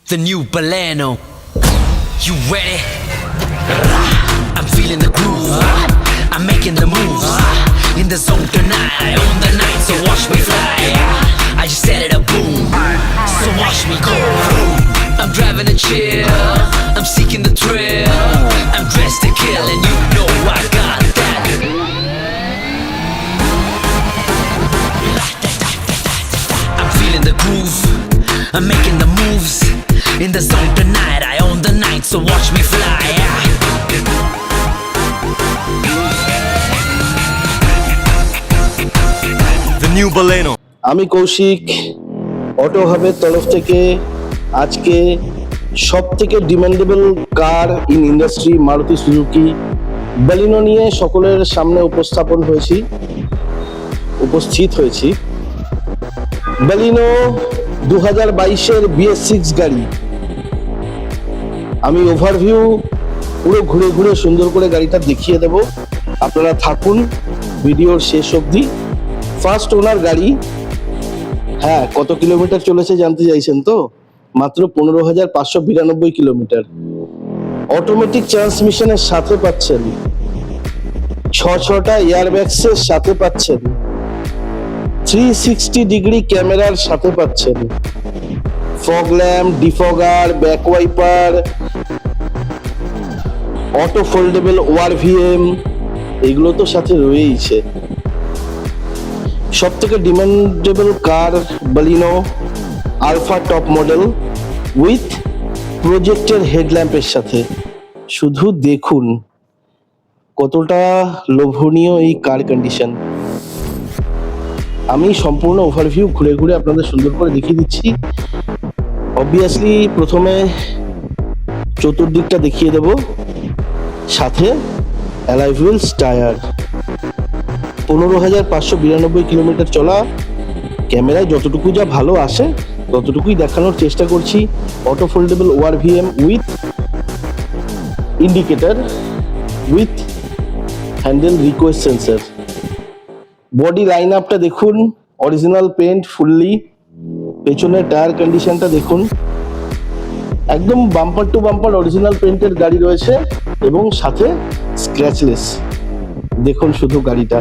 The new Baleno. You ready? I'm feeling the groove. I'm making the moves. In the zone tonight, I own the night, so watch me fly. I just set it up, boom. So watch me go. I'm driving a chill. I'm seeking the thrill. I'm dressed to kill, and you know I got that. I'm feeling the groove. I'm making the moves. In the zone tonight, I own the night, so watch me fly. The new Baleno. আমি Kaushik auto হাবের তরফ থেকে আজকে সবথেকে demandable car in industry Maruti Suzuki বালিনো নিয়ে সকলের সামনে উপস্থিত হয়েছি। বালিনো 2022-এর BS6 গাড়ি। আমি ওভারভিউ পুরো ঘুরে ঘুরে সুন্দর করে গাড়িটা দেখিয়ে দেব, আপনারা থাকুন ভিডিওর শেষ অবধি। ফার্স্ট ওনার গাড়ি। হ্যাঁ, কত কিলোমিটার চলেছে জানতে চাইছেন তো? মাত্র 15,592 কিলোমিটার। অটোমেটিক ট্রান্সমিশনের সাথে পাচ্ছেন, 6টা এয়ারব্যাগসের সাথে পাচ্ছেন, 360 ডিগ্রি ক্যামেরার সাথে পাচ্ছেন, fog lamp, defogger, back wiper, auto foldable ORVM, এগুলো তো সাথে রয়েইছে। সব থেকে demandable car Baleno alpha top model with প্রজেক্টের হেডল্যাম্পের সাথে। শুধু দেখুন কতটা লোভনীয় এই কার কন্ডিশন। আমি সম্পূর্ণ ওভারভিউ ঘুরে ঘুরে আপনাদের সুন্দর করে দেখিয়ে দিচ্ছি। অবভিয়াসলি প্রথমে চতুর্দিকটা দেখিয়ে দেব, সাথে অ্যালয় হুইলস, টায়ার। 15,592 কিলোমিটার চলা। ক্যামেরায় যতটুকু যা ভালো আসে ততটুকুই দেখানোর চেষ্টা করছি। Auto foldable ORVM with indicator with handle request sensor. Body line আপটা দেখুন, অরিজিনাল পেন্ট ফুললি। পেছনের টায়ার কন্ডিশনটা দেখুন, একদম বাম্পার টু বাম্পার অরিজিনাল পেন্টের গাড়ি রয়েছে এবং সাথে স্ক্র্যাচলেস। দেখুন শুধু গাড়িটা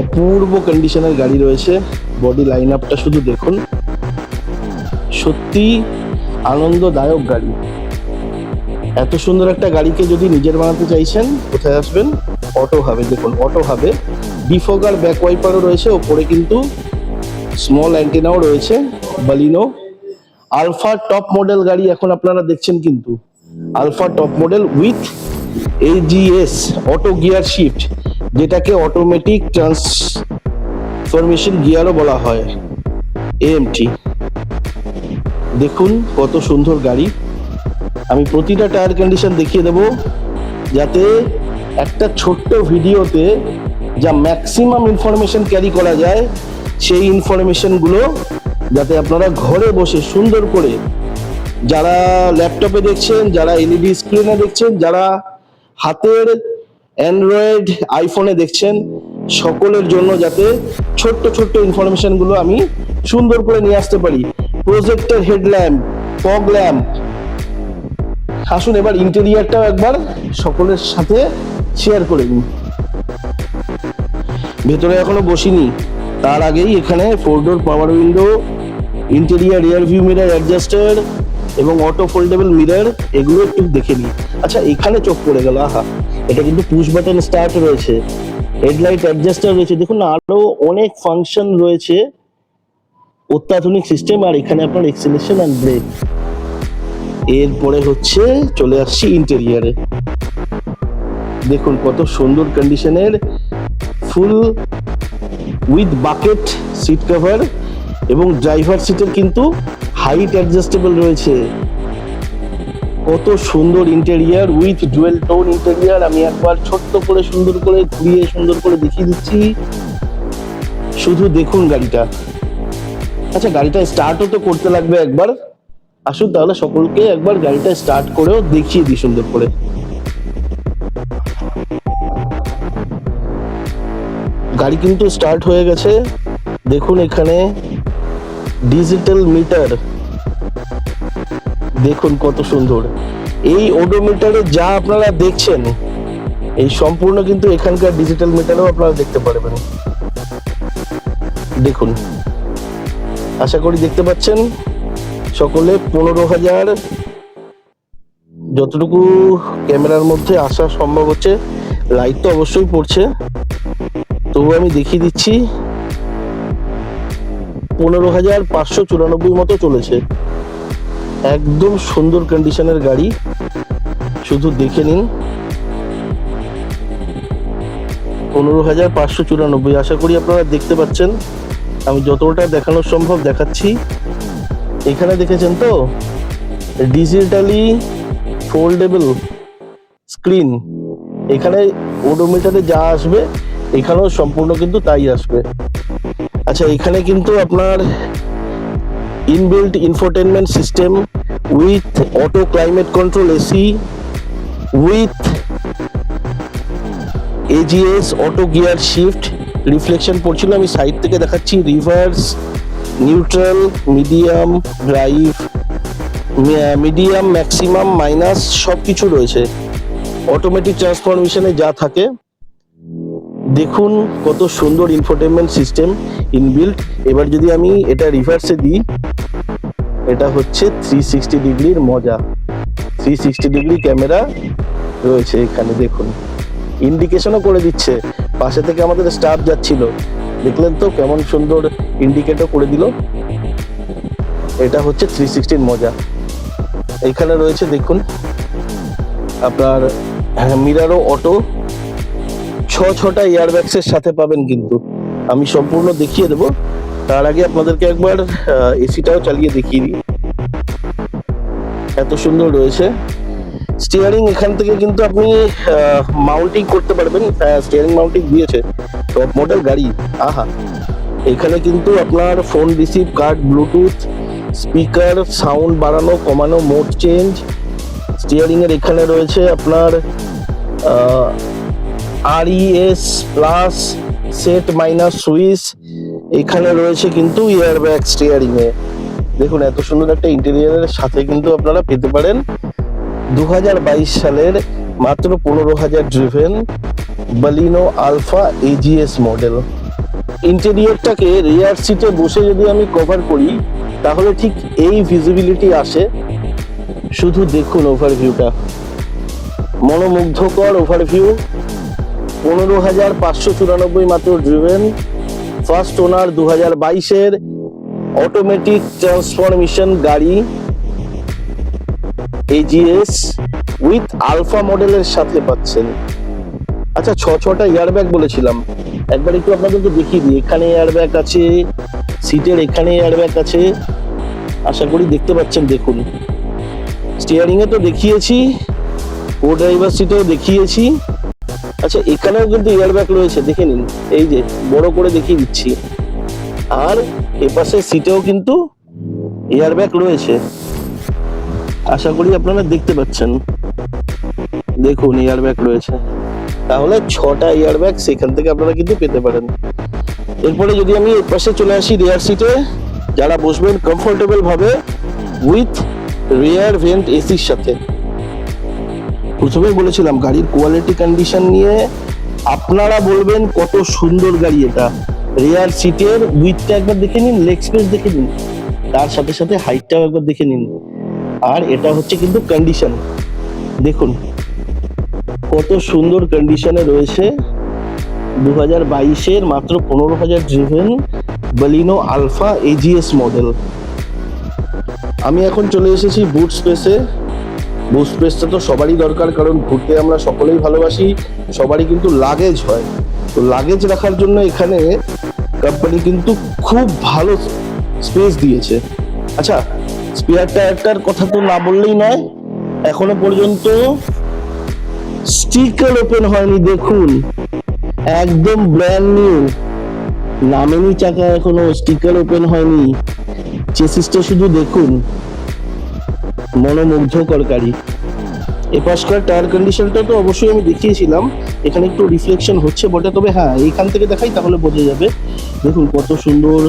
অপূর্ব কন্ডিশনের গাড়ি রয়েছে। বডি লাইন আপটা শুধু দেখুন, সত্যি আনন্দদায়ক গাড়ি। এত সুন্দর একটা গাড়িকে যদি নিজের বানাতে চাইছেন, কোথায় আসবেন? অটো হাবে। দেখুন অটো হাবে ডিফগার, ব্যাক ওয়াইপারও রয়েছে, ওপরে কিন্তু স্মল অ্যান্টেনাও রয়েছে। বালিনো আলফা টপ মডেল গাড়ি এখন আপনারা দেখছেন, কিন্তু alpha top model with AGS auto gear shift, যেটাকে অটোমেটিক ট্রান্সফরমেশন গিয়ারও বলা হয়, AMT। দেখুন কত সুন্দর গাড়ি। আমি প্রতিটা টায়ার কন্ডিশন দেখিয়ে দেব, যাতে একটা ছোট্ট ভিডিওতে যা ম্যাক্সিমাম ইনফরমেশন ক্যারি করা যায়, সেই ইনফরমেশনগুলো যাতে আপনারা ঘরে বসে সুন্দর করে, যারা ল্যাপটপে দেখছেন, যারা LED স্ক্রিনে দেখছেন, যারা হাতের অ্যান্ড্রয়েড আইফোনে দেখছেন, সকলের জন্য যাতে ছোট্ট ছোট্ট ইনফরমেশনগুলো আমি সুন্দর করে নিয়ে আসতে পারি। Projector headlamp, fog lamp. আসুন এবার ইন্টেরিয়ারটাও একবার সকলের সাথে শেয়ার করে নিই। ভেতরে এখনো বসিনি, তার আগেই এখানে 4 door power window, interior rear view mirror adjuster এবং অটো ফোল্ডেবল মিরর, এগুলো একটু দেখে নিই। আচ্ছা, এখানে চোখ পড়ে গেল, আহা, এটা কিন্তু পুশ বাটন স্টার্ট রয়েছে, হেডলাইট অ্যাডজাস্টার রয়েছে। দেখুন আরো অনেক ফাংশন রয়েছে, অত্যাধুনিক সিস্টেম। আর এখানে আপনার এক্সেলেশন অ্যান্ড ব্রেক। এরপরে হচ্ছে চলে আসছি ইন্টেরিয়ারে। দেখুন কত সুন্দর কন্ডিশনের ফুল উইথ বাকেট সিট কভার, এবং ড্রাইভার সিটের কিন্তু হাইট অ্যাডজাস্টেবল রয়েছে। কত সুন্দর interior with dual tone interior. আমি একবার ছোট্ট করে সুন্দর করে ঘুরিয়ে সুন্দর করে দেখিয়ে দিচ্ছি, শুধু দেখুন গাড়িটা। আচ্ছা, গাড়িটা স্টার্টও তো করতে লাগবে একবার। আসুন তাহলে সকলকে একবার গাড়িটা স্টার্ট করেও দেখিয়ে দিই সুন্দর করে। গাড়ি কিন্তু স্টার্ট হয়ে গেছে। দেখুন এখানে ডিজিটাল মিটার দেখুন কত সুন্দর। এই ওডোমিটারে যা আপনারা দেখছেন এই সম্পূর্ণ কিন্তু এখানকার ডিজিটাল মিটারেও আপনারা দেখতে পারবেন। দেখুন, আশা করি দেখতে পাচ্ছেন সকলে। 15,000 যতটুকু ক্যামেরার মধ্যে আসা সম্ভব হচ্ছে, লাইট তো অবশ্যই পড়ছে, তবু আমি দেখিয়ে দিচ্ছি। 15,594 মতো চলেছে। একদম সুন্দর কন্ডিশনের গাড়ি, শুধু দেখে নিন। 15,594। আশা করি আপনারা দেখতে পাচ্ছেন। আমি যতটা দেখানো সম্ভব দেখাচ্ছি। এখানে দেখেছেন তো ডিজিটালি ফোল্ডেবল স্ক্রিন। এখানে ওডোমিটারে যা আসবে এখানেও সম্পূর্ণ কিন্তু তাই আসবে। আচ্ছা, এখানে কিন্তু আপনার inbuilt infotainment system with auto climate control AC with AGS auto gear shift. Reflection পড়ছিল, আমি সাইড থেকে দেখাচ্ছি। Reverse, neutral, medium, drive, medium, maximum, minus সব কিছু রয়েছে। অটোমেটিক ট্রান্সফরমেশনে যা থাকে, দেখুন কত সুন্দর ইনফোটেনমেন্ট সিস্টেম ইনবিল্ট। এবার যদি আমি এটা রিভার্সে দিই, এটা হচ্ছে 360 ডিগ্রির মজা। 360 ডিগ্রি ক্যামেরা রয়েছে এখানে। দেখুন, ইন্ডিকেশনও করে দিচ্ছে। পাশে থেকে আমাদের স্টাফ যাচ্ছিল, দেখলেন তো কেমন সুন্দর ইন্ডিকেটও করে দিল। এটা হচ্ছে 360 মজা। এখানে রয়েছে দেখুন আপনার মিরারও অটো। 6টা এয়ারব্যাগসের সাথে পাবেন, কিন্তু আমি সম্পূর্ণ দেখিয়ে দেবো। তার আগে আপনাদেরকে একবার এসিটাও চালিয়ে দেখিয়ে দিই। এত সুন্দর রয়েছে। স্টিয়ারিং এখান থেকে কিন্তু আপনি মাউন্টিং করতে পারবেন। স্টিয়ারিং মাউন্টিং দিয়েছে, টপ মডেল গাড়ি। আহা, এখানে কিন্তু আপনার phone receive, card, Bluetooth, speaker, sound বাড়ানো কমানো, মোড চেঞ্জ। স্টিয়ারিং এর এখানে রয়েছে আপনার RES plus, set minus switch. এখানে রয়েছে কিন্তু এয়ারব্যাগ স্টিয়ারিং এ। দেখুন এত সুন্দর একটা ইন্টেরিয়রের সাথে কিন্তু আপনারা পেতে পারেন 2022 সালের মাত্র 15,000 driven Baleno alpha AGS model. ইন্টেরিয়রটাকে রিয়ার সিটে বসে যদি আমি কভার করি তাহলে ঠিক এই ভিজিবিলিটি আসে। শুধু দেখুন ওভারভিউটা, মনোমুগ্ধকর ওভারভিউ। 15,594 মাত্র ড্রিভেন, ফার্স্ট ওনার 2022-এর অটোমেটিক ট্রান্সফরমেশন গাড়ি AGS উইথ আলফা মডেলের সাথে পাচ্ছেন। আচ্ছা, 6টা এয়ারব্যাগ বলেছিলাম, একবার একটু আপনাদেরকে দেখিয়ে দিই। এখানে এয়ারব্যাগ আছে, সিটের এখানে এয়ারব্যাগ আছে, আশা করি দেখতে পাচ্ছেন। দেখুন, স্টিয়ারিং এ তো দেখিয়েছি, কো ড্রাইভার সিটেও দেখিয়েছি। আচ্ছা, এখানেও কিন্তু এয়ারব্যাগ রয়েছে, দেখে নিন। এই যে বড় করে দেখিয়ে দিচ্ছি। আর এপাশে সিটেও কিন্তু এয়ারব্যাগ রয়েছে, আশা করি আপনারা দেখতে পাচ্ছেন। দেখুন এয়ারব্যাগ রয়েছে। তাহলে 6টা এয়ারব্যাগ সেখান থেকে আপনারা কিন্তু পেতে পারেন। এরপরে যদি আমি এর পাশে চলে আসি রিয়ার সিটে, যারা বসবেন কমফোর্টেবল ভাবে উইথ রিয়ার ভেন্ট এসির সাথে। প্রথমেই বলেছিলাম গাড়ির কোয়ালিটি কন্ডিশন নিয়ে আপনারা বলবেন কত সুন্দর গাড়ি এটা। রিয়ার সিটের উইথটা একবার দেখে নিন, লেগ স্পেস দেখে নিন, তার সাথে সাথে হাইটটাও একবার দেখে নিন। আর এটা হচ্ছে কিন্তু কন্ডিশন, দেখুন কত সুন্দর কন্ডিশনে রয়েছে। 2022-এর মাত্র 15,000 driven Baleno alpha AGS model. আমি এখন চলে এসেছি বুট স্পেসে। বুট স্পেসটা তো সবারই দরকার, কারণ ঘুরতে আমরা সকলেই ভালোবাসি, সবারই কিন্তু লাগেজ হয়। তো লাগেজ রাখার জন্য এখানে কোম্পানি কিন্তু খুব ভালো স্পেস দিয়েছে। আচ্ছা, স্পেয়ার টায়ারটার কথা তো না বললেই নয়, এখনো পর্যন্ত স্টিকার ওপেন হয়নি। দেখুন একদম ব্র্যান্ড নিউ, নামেনি চাকা, এখনো স্টিকার ওপেন হয়নি। চেসিসটা শুধু দেখুন, মনোমুগ্ধকর গাড়ি। এপাশকার টায়ার কন্ডিশনটা তো অবশ্যই আমি দেখিয়েছিলাম। এখানে একটু রিফ্লেকশন হচ্ছে বটে, তবে হ্যাঁ এইখান থেকে দেখাই তাহলে বোঝা যাবে। দেখুন কত সুন্দর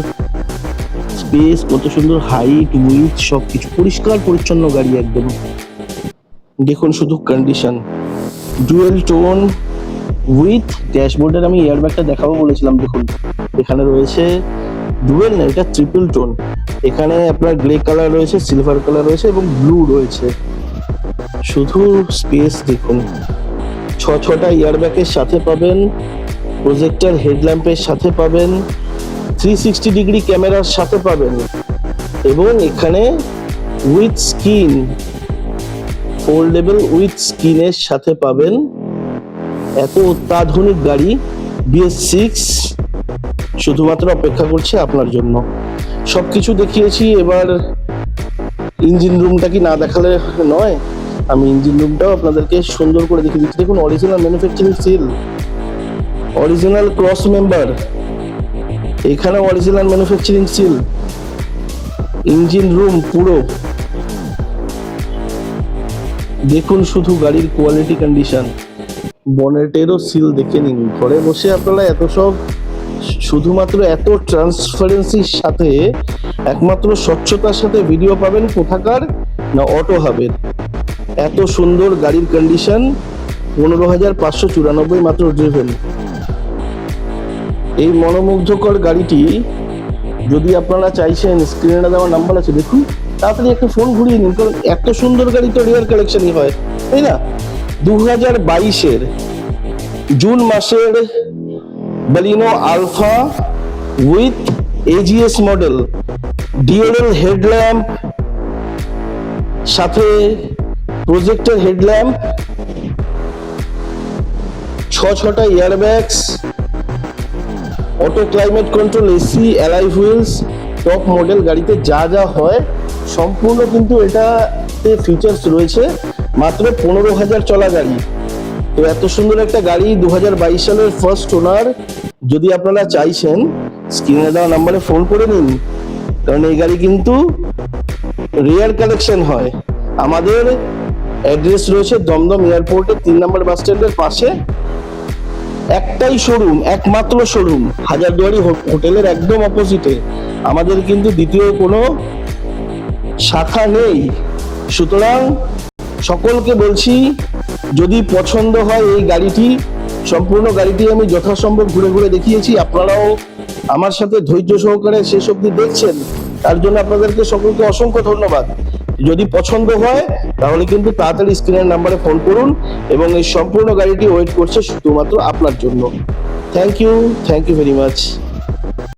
স্পেস, কত সুন্দর হাইট, উইথ, সবকিছু পরিষ্কার পরিচ্ছন্ন গাড়ি একদম। দেখুন শুধু কন্ডিশন, ডুয়েল টোন উইথ ড্যাশবোর্ডের। আমি এয়ারব্যাগটা দেখাবো বলেছিলাম, দেখুন এখানে রয়েছে ডুয়েল না, এটা ট্রিপল টোন। এখানে আপনার গ্রে কালার রয়েছে, সিলভার কালার রয়েছে এবং ব্লু রয়েছে। শুধু স্পেস দেখুন, ছটা এয়ারব্যাগের সাথে পাবেন, প্রজেক্টর হেডল্যাম্পের সাথে পাবেন, 360 ডিগ্রি ক্যামেরার সাথে পাবেন এবং এখানে উইথ স্ক্রিন, ফোল্ডেবল উইথ স্ক্রিনের সাথে পাবেন। এত অত্যাধুনিক গাড়ি BS6 শুধুমাত্র অপেক্ষা করছে আপনার জন্য। সবকিছু দেখিয়েছি, এবার ইঞ্জিন রুমটা কি না দেখালে নয়, আমি ইঞ্জিন রুমটাও আপনাদেরকে সুন্দর করে দেখিয়ে দিচ্ছি। দেখুন original manufacturing seal, original cross member, এখানে original manufacturing seal, engine room পুরো। দেখুন শুধু গাড়ির কোয়ালিটি কন্ডিশন, বনেটেরও সিল দেখে নিন। ঘরে বসে আপনারা এত সব, শুধুমাত্র এত ট্রান্সপারেন্সির সাথে, একমাত্র স্বচ্ছতার সাথে ভিডিও পাবেন কোথাকার না অটো হাবের। এত সুন্দর গাড়ির কন্ডিশন, 15,594 মাত্র ড্রিভেন। এই মনোমুগ্ধকর গাড়িটি যদি আপনারা চাইছেন, স্ক্রিনে দেওয়া নাম্বার আছে, দেখুন তাড়াতাড়ি একটা ফোন ঘুরিয়ে নিন, কারণ এত সুন্দর গাড়ি তো রেয়ার কালেকশনই হয়, তাই না? 2022-এর জুন মাসের Baleno alpha with AGS model, DLL headlamp, সাথে প্রজেক্টর হেডল্যাম্প, ছটা airbags, auto climate control, AC, alloy wheels, top model গাড়িতে যা যা হয় সম্পূর্ণ কিন্তু এটাতে ফিচার্স রয়েছে। মাত্র 15,000 চলা গাড়ি। তো এত সুন্দর একটা গাড়ি 2022 সালের ফার্স্ট ওনার যদি আপনারা চাইছেন, স্ক্রিনে দেওয়া নাম্বারে ফোন করে নিন, কারণ এই গাড়ি কিন্তু রেয়ার কালেকশন হয়। আমাদের অ্যাড্রেস রয়েছে দমদম এয়ারপোর্টের 3 নম্বর বাস স্ট্যান্ডের পাশে। একটাই শোরুম, একমাত্র শোরুম, হাজারদুয়ারি হোটেলের একদম অপোজিটে। আমাদের কিন্তু দ্বিতীয় কোনো শাখা নেই। সুতরাং সকলকে বলছি, যদি পছন্দ হয় এই গাড়িটি, সম্পূর্ণ গাড়িটি আমি যথাসম্ভব ঘুরে ঘুরে দেখিয়েছি, আপনারাও আমার সাথে ধৈর্য সহকারে শেষ অবধি দেখছেন, তার জন্য আপনাদেরকে সকলকে অসংখ্য ধন্যবাদ। যদি পছন্দ হয় তাহলে কিন্তু তাড়াতাড়ি স্ক্রিনের নাম্বারে ফোন করুন এবং এই সম্পূর্ণ গাড়িটি ওয়েট করছে শুধুমাত্র আপনার জন্য। Thank you very much.